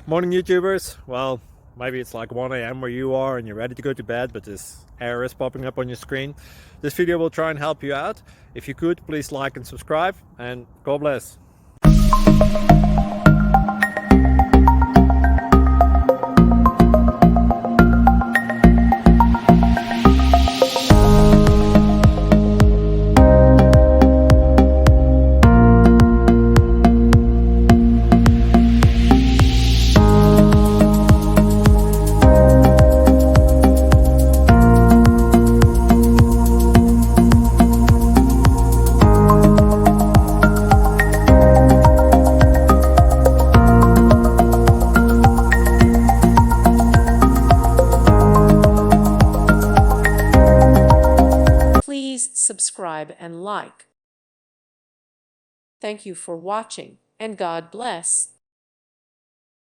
Morning, YouTubers. Well, maybe it's like 1 a.m. where you are and you're ready to go to bed, but this error is popping up on your screen. This video will try and help you out. If you could, please like and subscribe, and God bless. Please subscribe and like. Thank you for watching, and God bless.